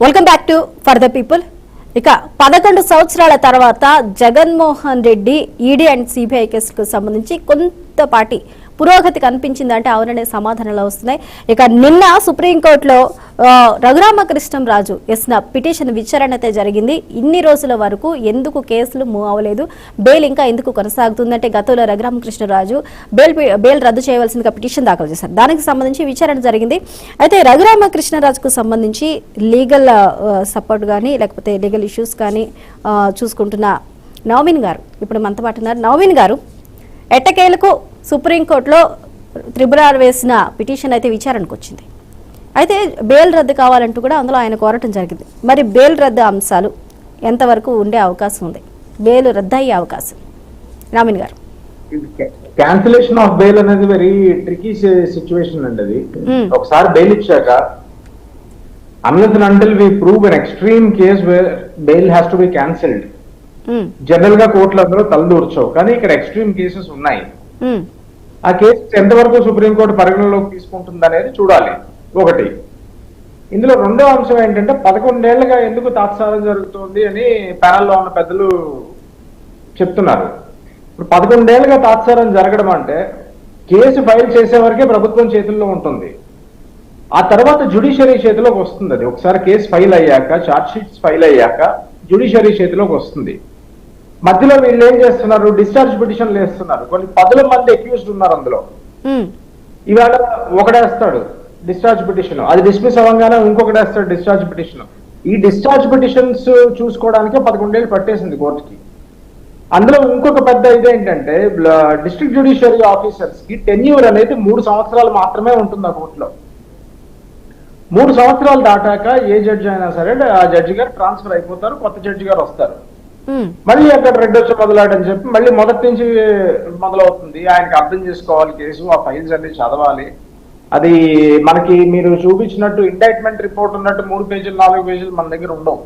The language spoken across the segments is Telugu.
Welcome back to for the people. ఇక 11 సంవత్సరాల తర్వాత Jaganmohan Reddy ED and CBI కేసులకు సంబంధించి కొంతపాటి పురోగతి కనిపించిందంటే అవుననే సమాధానాలు వస్తున్నాయి. ఇక నిన్న సుప్రీంకోర్టులో రఘురామకృష్ణంరాజు వేసిన పిటిషన్ విచారణ అయితే జరిగింది. ఇన్ని రోజుల వరకు ఎందుకు కేసులు మూవ్ అవ్వలేదు, బెయిల్ ఇంకా ఎందుకు కొనసాగుతుందంటే గతంలో రఘురామకృష్ణంరాజు బెయిల్ రద్దు చేయవలసిందిగా పిటిషన్ దాఖలు చేశారు. దానికి సంబంధించి విచారణ జరిగింది. అయితే రఘురామకృష్ణంరాజుకు సంబంధించి లీగల్ సపోర్ట్ కానీ లేకపోతే లీగల్ ఇష్యూస్ కానీ చూసుకుంటున్న నవీన్ గారు ఇప్పుడు మనతో పాటు ఉన్నారు. నవీన్ గారు, ఎట్టకేలకు సుప్రీంకోర్టులో ట్రిబ్యునల్ వేసిన పిటిషన్ అయితే విచారణకు వచ్చింది. అయితే బెయిల్ రద్దు కావాలంటూ కూడా అందులో ఆయన కోరటం జరిగింది. మరి బెయిల్ రద్దు అంశాలు ఎంతవరకు ఉండే అవకాశం ఉంది, బెయిల్ రద్దు అయ్యే అవకాశం? నవీన్ గారు, క్యాన్సిలేషన్ ఆఫ్ బెయిల్ అనేది వెరీ ట్రికీ సిచ్యువేషన్ అండి. అది ఒకసారి బెయిల్ ఇచ్చాక unless and until we prove an extreme case where bail has to be cancelled, general గా కోర్టులు అందరూ తలదూర్చవు. కానీ ఇక్కడ ఎక్స్ట్రీమ్ కేసెస్ ఉన్నాయి. ఆ కేసు ఎంతవరకు సుప్రీంకోర్టు పరిగణలోకి తీసుకుంటుంది అనేది చూడాలి. ఒకటి, ఇందులో రెండో అంశం ఏంటంటే 11 ఏళ్లుగా ఎందుకు తాత్సారం జరుగుతుంది అని ప్యానల్లో ఉన్న పెద్దలు చెప్తున్నారు. ఇప్పుడు 11 ఏళ్లుగా తాత్సారం జరగడం అంటే కేసు ఫైల్ చేసే వరకే ప్రభుత్వం చేతుల్లో ఉంటుంది. ఆ తర్వాత జ్యుడిషియరీ చేతిలోకి వస్తుంది. అది ఒకసారి కేసు ఫైల్ అయ్యాక, ఛార్జ్ షీట్స్ ఫైల్ అయ్యాక జ్యుడిషియరీ చేతిలోకి వస్తుంది. మధ్యలో వీళ్ళు ఏం చేస్తున్నారు, డిశ్చార్జ్ పిటిషన్లు వేస్తున్నారు. కొన్ని 10 మంది అక్యూజ్డ్ ఉన్నారు అందులో. ఇవాళ ఒకడేస్తాడు డిశ్చార్జ్ పిటిషన్, అది డిస్మిస్ అవ్వగానే ఇంకొకటి వేస్తాడు డిశ్చార్జ్ పిటిషన్. ఈ డిశ్చార్జ్ పిటిషన్స్ చూసుకోవడానికి 11 ఏళ్ళు పట్టేసింది కోర్టుకి. అందులో ఇంకొక పెద్ద ఇదేంటంటే డిస్ట్రిక్ట్ జ్యుడిషియరీ ఆఫీసర్స్ కి టెన్యూర్ అనేది 3 సంవత్సరాలు మాత్రమే ఉంటుంది ఆ కోర్టులో. 3 సంవత్సరాలు దాటాక ఏ జడ్జి అయినా సరే ఆ జడ్జి గారు ట్రాన్స్ఫర్ అయిపోతారు, కొత్త జడ్జి గారు వస్తారు. మళ్ళీ అక్కడ రెడ్ వచ్చి మొదలాడని చెప్పి మళ్ళీ మొదటి నుంచి మొదలవుతుంది. ఆయనకి అర్థం చేసుకోవాలి కేసు, ఆ ఫైల్స్ అన్ని చదవాలి. అది మనకి మీరు చూపించినట్టు ఇండైట్మెంట్ రిపోర్ట్ ఉన్నట్టు 3 పేజీలు 4 పేజీలు మన దగ్గర ఉండవు.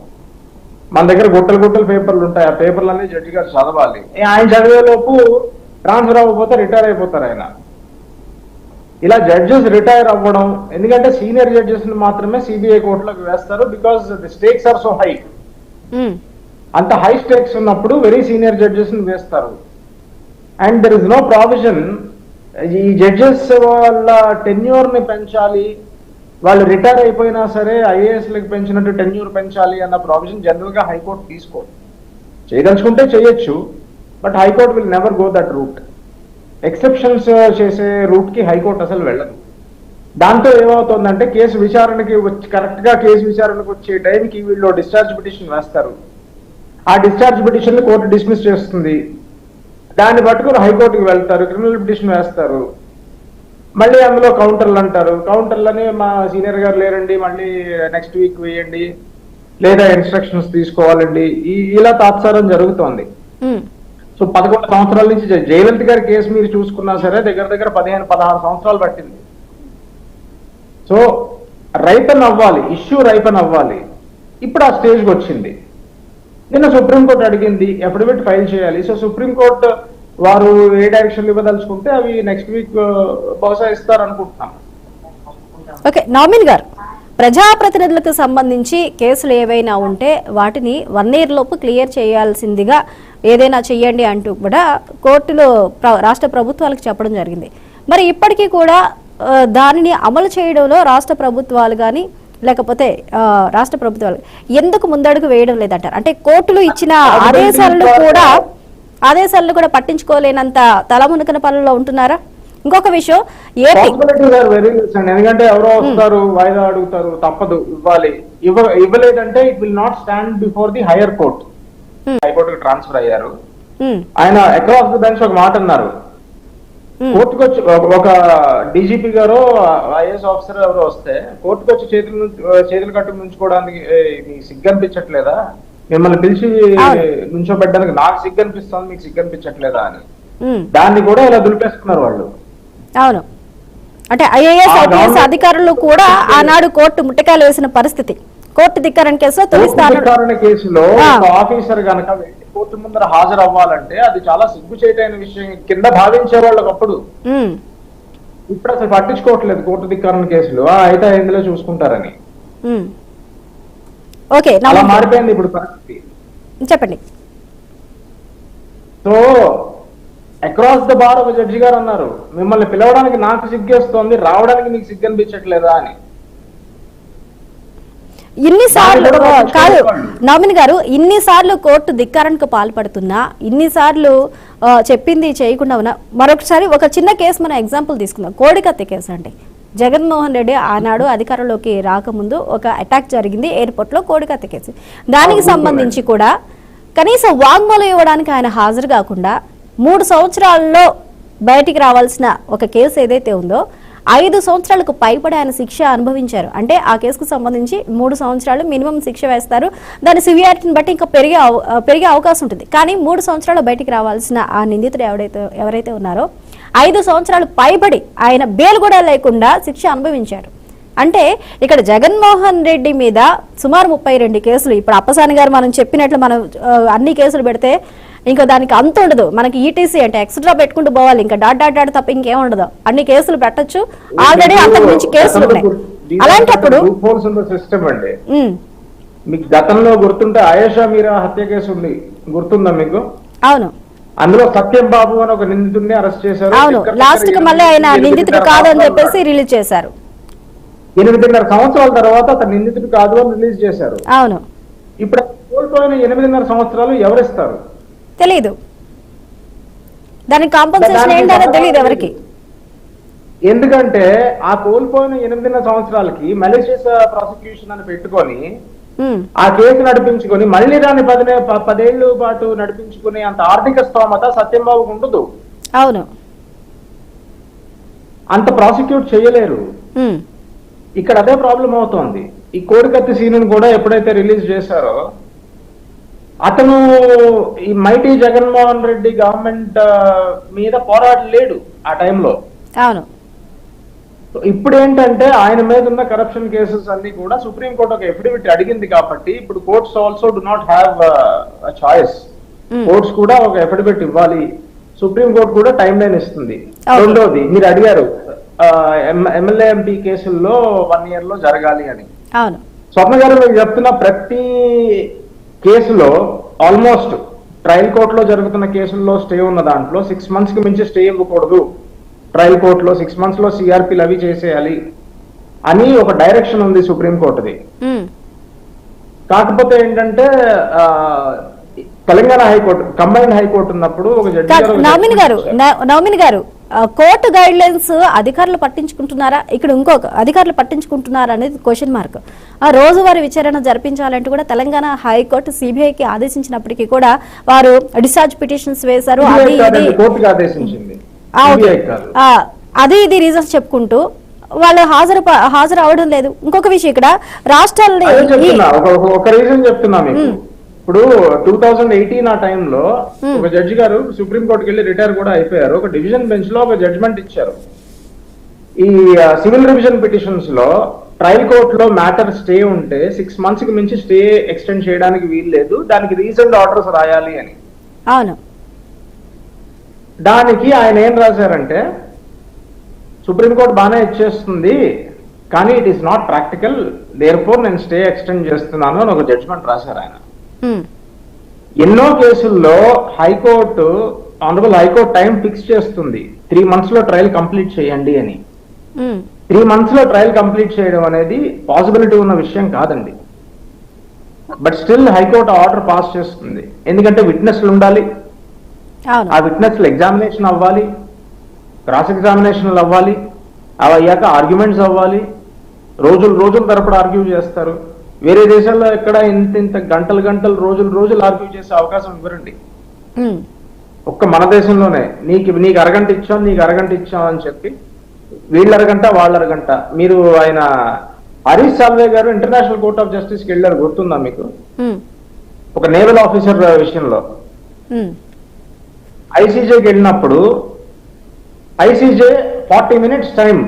మన దగ్గర గుట్టలు పేపర్లు ఉంటాయి. ఆ పేపర్లన్నీ జడ్జి గారు చదవాలి. ఆయన చదివే లోపు ట్రాన్స్ఫర్ అవ్వకపోతే రిటైర్ అయిపోతారు ఆయన. ఇలా జడ్జెస్ రిటైర్ అవ్వడం, ఎందుకంటే సీనియర్ జడ్జెస్ మాత్రమే సిబిఐ కోర్టులోకి వేస్తారు. Because the stakes are so high. అంత హై స్టేక్స్ ఉన్నప్పుడు వెరీ సీనియర్ జడ్జెస్ ని వేస్తారు. And there is no provision ఈ జడ్జెస్ వాళ్ళ టెన్యూర్ ని పెంచాలి, వాళ్ళు రిటైర్ అయిపోయినా సరే ఐఏఎస్ లకు పెంచినట్టు టెన్యూర్ పెంచాలి అన్న ప్రావిజన్ జనరల్ గా హైకోర్టు తీసుకోదు. చేయదలుచుకుంటే చేయొచ్చు, but high court will never go that route. Exceptions చేసే రూట్ కి హైకోర్టు అసలు వెళ్ళదు. దాంతో ఏమవుతుందంటే కేసు విచారణకి కరెక్ట్ గా కేసు విచారణకు వచ్చే టైంకి వీళ్ళు డిశ్చార్జ్ పిటిషన్ వేస్తారు. ఆ డిశ్చార్జ్ పిటిషన్ ని కోర్టు డిస్మిస్ చేస్తుంది. దాన్ని పట్టుకుని హైకోర్టుకి వెళ్తారు, క్రిమినల్ పిటిషన్ వేస్తారు. మళ్ళీ అందులో కౌంటర్లు అంటారు. కౌంటర్లని మా సీనియర్ గారు లేరండి, మళ్ళీ నెక్స్ట్ వీక్ వేయండి, లేదా ఇన్స్ట్రక్షన్స్ తీసుకోవాలండి. ఇలా తాత్సారం జరుగుతోంది. సో 11 సంవత్సరాల నుంచి జయలలిత గారి కేసు మీరు చూసుకున్నా సరే దగ్గర 15-16 సంవత్సరాలు పట్టింది. సో రైపన్ అవ్వాలి, ఇష్యూ రైపన్ అవ్వాలి. ఇప్పుడు ఆ స్టేజ్కి వచ్చింది. నిన్న సుప్రీంకోర్టు అడిగింది, అఫిడవిట్ ఫైల్ చేయాలి. సో సుప్రీంకోర్టు వారు ఏ డైరెక్షన్ ఇవ్వదలుచుకుంటే అవి నెక్స్ట్ వీక్ బహుశా ఇస్తారు అనుకుంటున్నాం. ఓకే, నవీన్ గారు, ప్రజాప్రతినిధులకు సంబంధించి కేసులు ఏవైనా ఉంటే వాటిని 1 year లోపు క్లియర్ చేయాల్సిందిగా ఏదైనా చెయ్యండి అంటూ కూడా కోర్టులో రాష్ట్ర ప్రభుత్వాలకు చెప్పడం జరిగింది. మరి ఇప్పటికీ కూడా దానిని అమలు చేయడంలో రాష్ట్ర ప్రభుత్వాలు కానీ లేకపోతే రాష్ట్ర ప్రభుత్వాలు ఎందుకు ముందడుగు వేయడం లేదంటారు? అంటే కోర్టులు ఇచ్చిన ఆదేశాలను కూడా పట్టించుకోలేనంత తలమునకన పనుల్లో ఉంటున్నారా? ఇంకొక విషయం, ఎందుకంటే ఎవరో వస్తారు, వాయిదా అడుగుతారు, తప్పదు ఇవ్వాలి. ఇవ్వలేదంటే it will not stand before the higher court. హైకోర్టుకి ట్రాన్స్ఫర్ అయ్యారు. ఆయన అక్రాస్ ది బెంచ్ ఒక మాట అన్నారు. కోర్టుకు వచ్చి ఒక డీజీపీ గారు ఐఏఎస్ ఆఫీసర్ ఎవరో వస్తే కోర్టుకు వచ్చి చేతులు కట్టుకు నుంచుకోవడానికి మీకు సిగ్గు అనిపించట్లేదా, మిమ్మల్ని పిలిచి నుంచోబెట్టడానికి నాకు సిగ్గు అనిపిస్తుంది, మీకు సిగ్గు అనిపించట్లేదా అని. దాన్ని కూడా ఇలా దులిపేసుకున్నారు వాళ్ళు. అవును, అంటే ఐఏఎస్ ఐపీఎస్ అధికారులు కూడా ఆనాడు కోర్టు ముట్టకాయలు వేసిన పరిస్థితి. కోర్టు ధిక్కరణ కేసులో ఆఫీసర్ గనక కోర్టు ముందర హాజరు అవ్వాలంటే అది చాలా సిగ్గుచేటైన విషయం కింద భావించే వాళ్ళకి అప్పుడు. ఇప్పుడు అసలు పట్టించుకోవట్లేదు కోర్టు ధిక్కరణ కేసులు, అయితే ఇందులో చూసుకుంటారని. ఓకే అలా మారిపోయింది ఇప్పుడు పరిస్థితి. చెప్పండి. సో అక్రాస్ ద బార్ ఒక జడ్జి గారు అన్నారు, మిమ్మల్ని పిలవడానికి నాకు సిగ్గేస్తోంది, రావడానికి మీకు సిగ్గు అనిపించట్లేదా అని. ఇన్నిసార్లు కాదు నామిని గారు, ఇన్నిసార్లు కోర్టు ధిక్కారానికి పాల్పడుతున్నా, ఇన్నిసార్లు చెప్పింది చేయకుండా ఉన్నా, మరొకసారి ఒక చిన్న కేసు మనం ఎగ్జాంపుల్ తీసుకుందాం. కోడికత్తి కేసు అండి. జగన్మోహన్ రెడ్డి ఆనాడు అధికారంలోకి రాకముందు ఒక అటాక్ జరిగింది ఎయిర్పోర్ట్ లో, కోడికత్తి కేసు. దానికి సంబంధించి కూడా కనీసం వాగ్మూలం ఇవ్వడానికి ఆయన హాజరు కాకుండా 3 సంవత్సరాల్లో బయటికి రావాల్సిన ఒక కేసు ఏదైతే ఉందో 5 సంవత్సరాలకు పైబడి ఆయన శిక్ష అనుభవించారు. అంటే ఆ కేసుకు సంబంధించి 3 సంవత్సరాలు మినిమం శిక్ష వేస్తారు. దాని సివియారిటీని బట్టి ఇంకా పెరిగే అవకాశం ఉంటుంది. కానీ 3 సంవత్సరాలు బయటికి రావాల్సిన ఆ నిందితుడు ఎవరైతే ఉన్నారో 5 సంవత్సరాలు పైబడి ఆయన బెయిల్ కూడా లేకుండా శిక్ష అనుభవించారు. అంటే ఇక్కడ జగన్మోహన్ రెడ్డి మీద సుమారు 32 కేసులు. ఇప్పుడు అప్పసాని గారు మనం చెప్పినట్లు మనం అన్ని కేసులు పెడితే ఇంకా దానికి అంత ఉండదు. మనకి ఈటీసీ అంటే ఎక్స్ట్రా పెట్టుకుంటూ పోవాలి, ఇంకా డాట్ తప్ప ఇంకేం ఉండదు. అన్ని కేసులు పెట్టచ్చు, ఆల్రెడీ అంతకు మించి కేసులు ఉన్నాయి. అలాంటప్పుడు సిస్టమ్ అండి, మీకు గతంలో గుర్తుంటే ఆయేషా మీరా హత్య కేసు ఉంది, గుర్తుందా మీకు? అవును, అందులో సత్యం బాబు అని ఒక నిందితుడిని అరెస్ట్ చేశారు. అవును, లాస్ట్ కి మళ్ళీ ఆయన నిందితుడు కాదని చెప్పేసి రిలీజ్ చేశారు. 8.5 సంవత్సరాల తర్వాత అతను నిందితుడు కాదు అని రిలీజ్ చేశారు. అవును, ఇప్పుడు కోల్పోయిన 8.5 సంవత్సరాలు ఎవరిస్తారు? తెలీదు. దానికి కాంపన్సేషన్ ఏంటనే తెలియదు ఎవరికి. ఎందుకంటే ఆ కోల్పోయిన 8.5 సంవత్సరాలకి మలేషియస్ ప్రాసిక్యూషన్ అని పెట్టుకొని ఆ కేసు నడిపించుకొని మళ్ళీ దాన్ని 10 ఏళ్ల పాటు నడిపించుకునే అంత ఆర్థిక స్తోమత సత్యంబాబుకు ఉండదు. అవును, అంత ప్రాసిక్యూట్ చేయలేరు. ఇక్కడ అదే ప్రాబ్లం అవుతోంది. ఈ కోడికత్తి సీన్ కూడా ఎప్పుడైతే రిలీజ్ చేశారో అతను ఈ మైటీ జగన్మోహన్ రెడ్డి గవర్నమెంట్ మీద పోరాడలేడు ఆ టైంలో. అవును, ఇప్పుడు ఏంటంటే ఆయన మీద ఉన్న కరప్షన్ కేసెస్ అన్ని కూడా సుప్రీంకోర్టు ఒక ఎఫిడవిట్ అడిగింది కాబట్టి ఇప్పుడు courts also do not have choice. Courts కూడా ఒక ఎఫిడవిట్ ఇవ్వాలి, సుప్రీంకోర్టు కూడా టైం లైన్ ఇస్తుంది. రెండోది మీరు అడిగారు ఎమ్మెల్యే ఎంపీ కేసుల్లో 1 year లో జరగాలి అని. అవును, స్వప్న గారు మీకు చెప్తున్న ప్రతి కేసులో ఆల్మోస్ట్ ట్రయల్ కోర్టులో జరుగుతున్న కేసుల్లో స్టే ఉన్న దాంట్లో 6 months కి మించి స్టే ఇవ్వకూడదు. ట్రయల్ కోర్టులో 6 months లో సిఆర్పీలు అవి చేసేయాలి అని ఒక డైరెక్షన్ ఉంది సుప్రీంకోర్టుది. కాకపోతే ఏంటంటే తెలంగాణ హైకోర్టు కంబైన్డ్ హైకోర్టు ఉన్నప్పుడు ఒక జడ్జి నవమిని గారు కోర్టు గైడ్ లైన్స్ అధికారులు పట్టించుకుంటున్నారా, ఇక్కడ ఇంకొక అధికారులు పట్టించుకుంటున్నారా అనేది క్వశ్చన్ మార్క్. ఆ రోజువారీ విచారణ జరిపించాలంటూ కూడా తెలంగాణ హైకోర్టు సిబిఐకి ఆదేశించినప్పటికీ కూడా వారు డిశ్చార్జ్ పిటిషన్స్ వేశారు. అది ఇది రీజన్స్ చెప్పుకుంటూ వాళ్ళు హాజరు అవడం లేదు. ఇంకొక విషయం ఇక్కడ రాష్ట్రాల్లో ఒక రీజన్ చెప్తున్నా మీకు. ఇప్పుడు 2018 ఆ టైంలో ఒక జడ్జి గారు సుప్రీంకోర్టుకి వెళ్ళి రిటైర్ కూడా అయిపోయారు. ఒక డివిజన్ బెంచ్ లో ఒక జడ్జిమెంట్ ఇచ్చారు. ఈ సివిల్ రివిజన్ పిటిషన్స్ లో ట్రయల్ కోర్టులో మ్యాటర్ స్టే ఉంటే 6 months కి మించి స్టే ఎక్స్టెండ్ చేయడానికి వీలు లేదు, దానికి రీసెంట్ ఆర్డర్స్ రాయాలి అని. అవును, దానికి ఆయన ఏం రాశారంటే సుప్రీంకోర్టు బాగానే ఇచ్చేస్తుంది కానీ it is not practical, therefore నేను స్టే ఎక్స్టెండ్ చేస్తున్నాను అని ఒక జడ్జిమెంట్ రాశారు ఆయన. ఎన్నో కేసుల్లో high court honourable high court time fix చేస్తుంది 3 months లో ట్రయల్ కంప్లీట్ చేయండి అని. 3 months లో ట్రయల్ కంప్లీట్ చేయడం అనేది పాసిబిలిటీ ఉన్న విషయం కాదండి. But still high court order pass చేస్తుంది. ఎందుకంటే విట్నెస్లు ఉండాలి, ఆ విట్నెస్లు ఎగ్జామినేషన్ అవ్వాలి, క్రాస్ ఎగ్జామినేషన్లు అవ్వాలి, అవి అయ్యాక ఆర్గ్యుమెంట్స్ అవ్వాలి, రోజులు తరపుడు ఆర్గ్యూ చేస్తారు. వేరే దేశాల్లో ఎక్కడ ఇంత గంటలు రోజులు ఆర్గ్యూ చేసే అవకాశం ఇవ్వరండి. ఒక్క మన దేశంలోనే నీకు అరగంట ఇచ్చాం అని చెప్పి వీళ్ళ అరగంట వాళ్ళ అరగంట. మీరు ఆయన హరీష్ సాల్వే గారు ఇంటర్నేషనల్ కోర్ట్ ఆఫ్ జస్టిస్ కి వెళ్ళారు, గుర్తుందా మీకు? ఒక నేవల్ ఆఫీసర్ విషయంలో ఐసీజేకి వెళ్ళినప్పుడు ఐసీజే 40 minutes టైం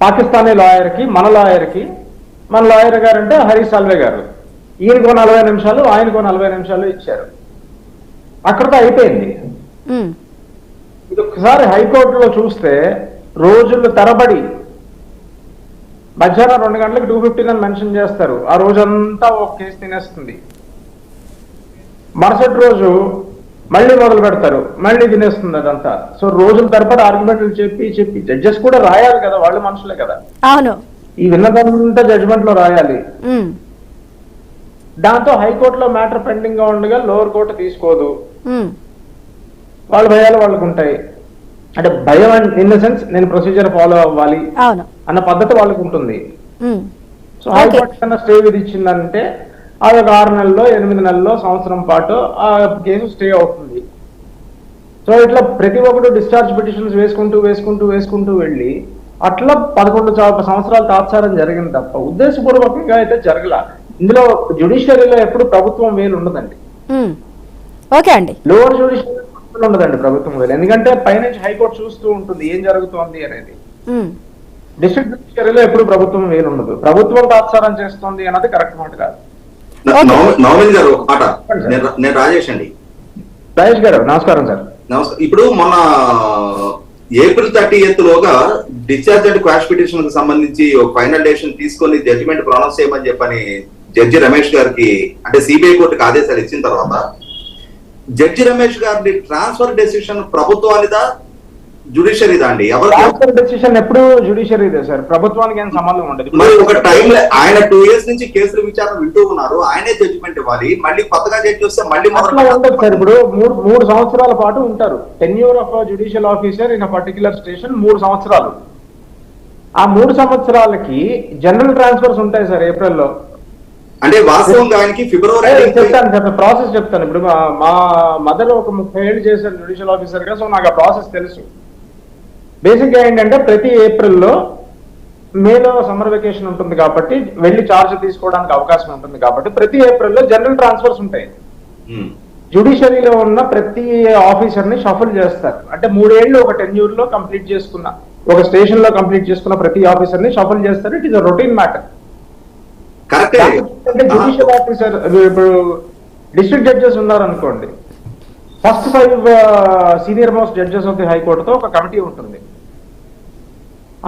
పాకిస్తానీ లాయర్కి మన లాయర్ గారు అంటే హరీష్ సాల్వే గారు, ఈయనకో 40 నిమిషాలు ఆయనకో 40 నిమిషాలు ఇచ్చారు. అక్కడితో అయిపోయింది. ఇది ఒకసారి హైకోర్టులో చూస్తే రోజుల తరబడి మధ్యాహ్నం 2 గంటలకు 2:15 అని మెన్షన్ చేస్తారు. ఆ రోజంతా ఒక కేసు తినేస్తుంది. మరుసటి రోజు మళ్ళీ మొదలు పెడతారు, మళ్ళీ తినేస్తుంది అదంతా. సో రోజుల తరబడి ఆర్గ్యుమెంట్లు చెప్పి జడ్జెస్ కూడా రాయాలి కదా, వాళ్ళు మనుషులే కదా. అవును, ఈ విన్నదంతా జడ్జిమెంట్ లో రాయాలి. దాంతో హైకోర్టులో మ్యాటర్ పెండింగ్ గా ఉండగా లోవర్ కోర్టు తీసుకోదు. వాళ్ళ భయాలు వాళ్ళకు ఉంటాయి. అంటే భయం ఇన్ ద సెన్స్ నేను ప్రొసీజర్ ఫాలో అవ్వాలి అన్న పద్ధతి వాళ్ళకు ఉంటుంది. సో హైకోర్టు కన్నా స్టే విధించిందంటే అది ఒక 6 నెలల్లో 8 నెలల్లో సంవత్సరం పాటు ఆ కేసు స్టే అవుతుంది. సో ఇట్లా ప్రతి ఒక్కరు డిశ్చార్జ్ పిటిషన్స్ వేసుకుంటూ వెళ్ళి అట్లా 11 సంవత్సరాలు తాత్సారం జరిగింది తప్ప ఉద్దేశపూర్వకంగా అయితే జరగల. ఇందులో జ్యుడిషియరీలో ఎప్పుడు ప్రభుత్వం వేలు ఉండదండి. ఓకే అండి, లోవర్ జ్యుడిషియరీ ఉండదండి ప్రభుత్వం వేలు. ఎందుకంటే పైనుంచి హైకోర్టు చూస్తూ ఉంటుంది ఏం జరుగుతోంది అనేది. డిస్ట్రిక్ట్ జ్యుడిషియరీలో ఎప్పుడు ప్రభుత్వం వేలు ఉండదు. ప్రభుత్వం తాత్సారం చేస్తుంది అన్నది కరెక్ట్ మాట కాదు. నవమేష్ గారు ఒక మాట, నేను రాజేష్ అండి. రాజేష్ గారు నమస్కారం సార్. నమస్కారం. ఇప్పుడు మొన్న April 30th లోగా డిశ్చార్జ్ అండ్ క్వాష్ పిటిషన్ కు సంబంధించి ఒక ఫైనల్ డెసిషన్ తీసుకొని జడ్జిమెంట్ ప్రొనౌన్స్ చేయమని చెప్పని జడ్జి రమేష్ గారికి అంటే సిబిఐ కోర్టుకి ఆదేశాలు ఇచ్చిన తర్వాత జడ్జి రమేష్ గారి ట్రాన్స్ఫర్ డెసిషన్ ప్రభుత్వానిదా జ్యుడిషియరీదా అండి? ట్రాన్స్ఫర్ డెసిషన్ ఎప్పుడు జ్యుడిషియరీదే సార్, ప్రభుత్వానికి ఏం సంబంధం ఉండదు. మరి ఒక టైంలో ఆయన 2 years నుంచి కేసుల విచారణ వింటూ ఉన్నారు, ఆయనే జడ్జిమెంట్ ఇవ్వాలి. మళ్ళీ కొత్తగా జడ్జి వస్తే మళ్ళీ ఉండదు సార్. ఇప్పుడు 3 సంవత్సరాల పాటు ఉంటారు. Tenure of judicial officer in particular station 3 సంవత్సరాలు. ఆ 3 సంవత్సరాలకి జనరల్ ట్రాన్స్ఫర్స్ ఉంటాయి సార్ ఏప్రిల్లో. అంటే వాస్తవంగా ఆయనకి ఫిబ్రవరి చెప్తాను ప్రాసెస్ చెప్తాను. ఇప్పుడు మా మదర్ ఒక 30 ఏళ్ళు చేశారు జ్యుడిషియల్ ఆఫీసర్ గా, సో నాకు ఆ ప్రాసెస్ తెలుసు. బేసిక్ గా ఏంటంటే ప్రతి ఏప్రిల్లో మేలో సమ్మర్ వెకేషన్ ఉంటుంది కాబట్టి వెళ్ళి చార్జ్ తీసుకోవడానికి అవకాశం ఉంటుంది కాబట్టి ప్రతి ఏప్రిల్లో జనరల్ ట్రాన్స్ఫర్స్ ఉంటాయి. జ్యుడిషియరీలో ఉన్న ప్రతి ఆఫీసర్ ని షఫల్ చేస్తారు. అంటే 3 ఏళ్ళు ఒక టెన్యూర్ లో కంప్లీట్ చేసుకున్న ఒక స్టేషన్ లో కంప్లీట్ చేసుకున్న ప్రతి ఆఫీసర్ ని షఫల్ చేస్తారు. It is a routine matter. అంటే జ్యుడిషియల్ ఆఫీసర్ ఇప్పుడు డిస్ట్రిక్ట్ జడ్జెస్ ఉన్నారు అనుకోండి, first 5 senior most judges of the హైకోర్టుతో ఒక కమిటీ ఉంటుంది.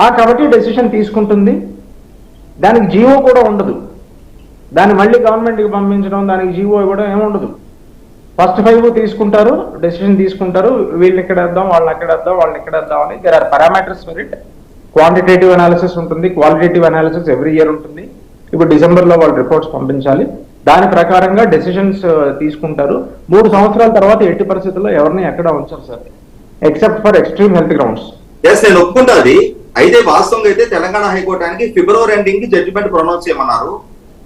ఆ కమిటీ డెసిషన్ తీసుకుంటుంది. దానికి జీవో కూడా ఉండదు. దాన్ని మళ్ళీ గవర్నమెంట్కి పంపించడం, దానికి జీవో ఇవ్వడం ఏముండదు. ఫస్ట్ 5 తీసుకుంటారు, డెసిషన్ తీసుకుంటారు. వీళ్ళని ఇక్కడ వేద్దాం, వాళ్ళని అక్కడ వేద్దాం, వాళ్ళని ఇక్కడ వేద్దాం అని. There are parameters for it. Quantitative analysis ఉంటుంది, క్వాలిటేటివ్ అనాలిసిస్ ఎవ్రీ ఇయర్ ఉంటుంది. ఇప్పుడు డిసెంబర్లో వాళ్ళు రిపోర్ట్స్ పంపించాలి. దాని ప్రకారంగా డెసిషన్స్ తీసుకుంటారు. 3 సంవత్సరాల తర్వాత ఎట్టి పరిస్థితుల్లో ఎవరిని ఎక్కడ ఉంచారు sir, except for extreme health grounds. నేను ఒప్పుకుంటా అది. అయితే వాస్తవంగా అయితే తెలంగాణ హైకోర్టు ఆయనకి ఫిబ్రవరి ఎండింగ్ కి జడ్జిమెంట్ ప్రొనౌన్స్ చేయమన్నారు.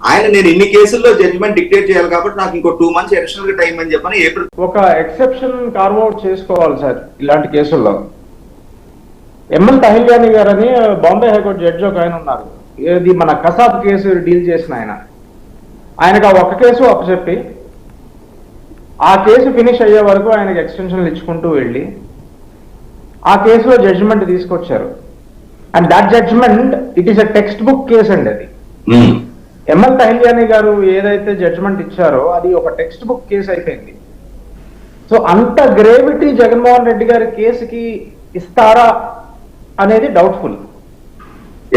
ఆయన నేను ఇన్ని కేసుల్లో జడ్జిమెంట్ డిక్లేర్ చేయాలి కాబట్టి నాకు ఇంకో 2 months అడిషనల్ గా టైం అని చెప్పని ఏప్రిల్ ఒక ఎక్సెప్షన్ కార్వ్ అవుట్ చేసుకోవాలి సార్ ఇలాంటి కేసుల్లో. ఎంఎల్ తహిల్యాని గారని బాంబే హైకోర్టు జడ్జి ఒక ఆయన ఉన్నారు. ఇది మన కసాబ్ కేసు డీల్ చేసిన ఆయనకు ఆ ఒక్క కేసు అప్పచెప్పి ఆ కేసు ఫినిష్ అయ్యే వరకు ఆయనకు ఎక్స్టెన్షన్లు ఇచ్చుకుంటూ వెళ్ళి ఆ కేసులో జడ్జిమెంట్ తీసుకొచ్చారు. And that judgement it is a text book case అండి. అది ఎంఎల్ తహిల్యాని గారు ఏదైతే జడ్జిమెంట్ ఇచ్చారో అది ఒక టెక్స్ట్ బుక్ కేసు అయిపోయింది. సో అంత గ్రేవిటీ జగన్మోహన్ రెడ్డి గారి కేసుకి ఇస్తారా అనేది డౌట్ఫుల్.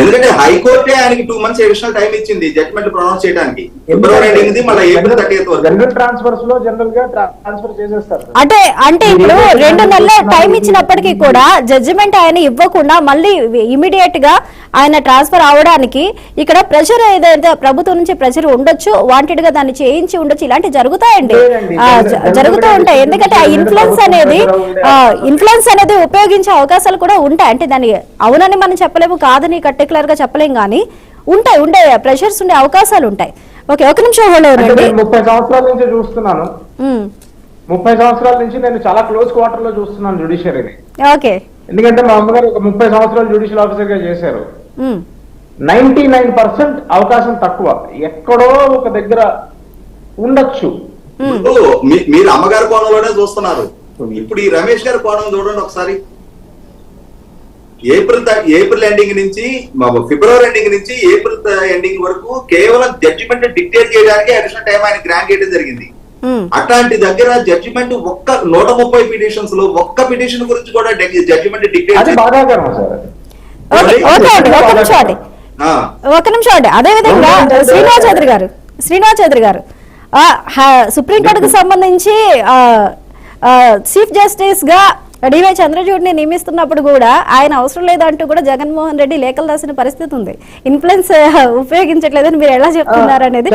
ఎందుకంటే హైకోర్టే ఆయనకి 2 months అడిషనల్ టైం ఇచ్చింది జడ్జిమెంట్ ప్రొనౌన్స్ చేయడానికి. ఫిబ్రవరి ఎండింగ్ మళ్ళీ ఏప్రిల్ 30th వరకు. జనరల్ ట్రాన్స్ఫర్స్ లో జనరల్ గా ట్రాన్స్ఫర్ చేసేస్తారు. అంటే ఇప్పుడు 2 నెలల టైం ఇచ్చినప్పటికీ కూడా జడ్జిమెంట్ ఆయన ఇవ్వకుండా మళ్ళీ ఇమీడియట్ గా ఆయన ట్రాన్స్ఫర్ అవడానికి ఇక్కడ ప్రెషర్ ఏదైతే ప్రభుత్వం నుంచి ప్రెషర్ ఉండొచ్చు, వాంటెడ్ గా దాన్ని చేయించి ఉండొచ్చు, ఇలాంటివి జరుగుతాయండి, జరుగుతూ ఉంటాయి. ఎందుకంటే ఆ ఇన్ఫ్లుయెన్స్ అనేది ఉపయోగించే అవకాశాలు కూడా ఉంటాయి. అంటే దాన్ని అవునని మనం చెప్పలేము, కాదని పర్టికులర్ గా చెప్పలేం, కానీ ఉండే ప్రెషర్స్ ఉండే అవకాశాలు ఉంటాయి. ఓకే, ఒక నిమిషం హోల్డ్ అవ్వండి. 30 సంవత్సరాల నుంచి చూస్తున్నాను. 30 సంవత్సరాల నుంచి నేను చాలా క్లోజ్ క్వార్టర్ లో చూస్తున్నాను జ్యుడిషియరీని. ఓకే, ఎందుకంటే మా అమ్మగారు ఒక 30 సంవత్సరాలు జ్యుడిషియల్ ఆఫీసర్ గా చేశారు. 99% అవకాశం తక్కువ, ఎక్కడో ఒక దగ్గర ఉండొచ్చు. మీరు అమ్మగారి కోణంలోనే చూస్తున్నారు. ఇప్పుడు ఈ రమేష్ గారి కోణం చూడండి ఒకసారి. ఏప్రిల్ ఎండింగ్ నుంచి ఫిబ్రవరి ఎండింగ్ నుంచి ఏప్రిల్ ఎండింగ్ వరకు కేవలం జడ్జిమెంట్ డిక్టేర్ చేయడానికి అడిషనల్ టైం ఆయన గ్రాంట్ చేయడం జరిగింది. అట్లాంటి దగ్గర జడ్జిమెంట్ ఒక్క 130 పిటిషన్స్ లో ఒక్క పిటిషన్ గురించి కూడా జడ్జిమెంట్ డిక్లేర్ ఒక నిమిషం అండి. అదే విధంగా శ్రీనివాస్ చౌదరి గారు సుప్రీంకోర్టుకు సంబంధించి చీఫ్ జస్టిస్ గా డివై చంద్రచూడ్ ని నియమిస్తున్నప్పుడు కూడా ఆయన అవసరం లేదంటూ కూడా జగన్మోహన్ రెడ్డి లేఖలు రాసిన పరిస్థితి ఉంది. ఇన్ఫ్లుయెన్స్ ఉపయోగించట్లేదని మీరు ఎలా చెప్తున్నారు అనేది.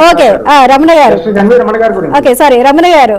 ఓకే రమణ గారు ఓకే సారీ రమణ గారు